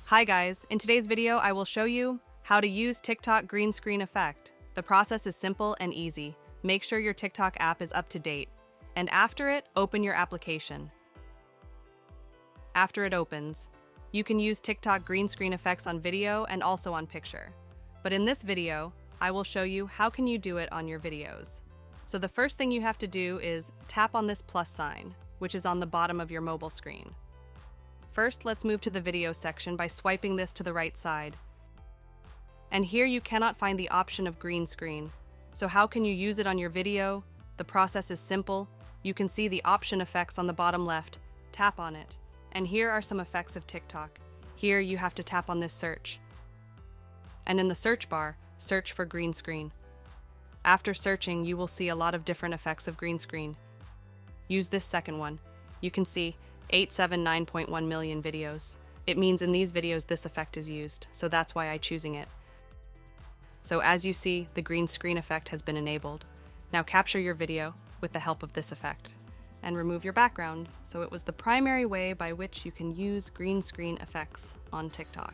Hi guys, in today's video I will show you how to use TikTok green screen effect. The process is simple and easy. Make sure your TikTok app is up to date. And after it, open your application. After it opens, you can use TikTok green screen effects on video and also on picture. But in this video, I will show you how can you do it on your videos. So the first thing you have to do is tap on this plus sign, which is on the bottom of your mobile screen. First, let's move to the video section by swiping this to the right side. And here you cannot find the option of green screen. So how can you use it on your video? The process is simple. You can see the option effects on the bottom left. Tap on it. And here are some effects of TikTok. Here you have to tap on this search. And in the search bar, search for green screen. After searching, you will see a lot of different effects of green screen. Use this second one. You can see 879.1 million videos. It means in these videos this effect is used, so that's why I'm choosing it. So as you see, the green screen effect has been enabled. Now capture your video with the help of this effect and remove your background. So it was the primary way by which you can use green screen effects on TikTok.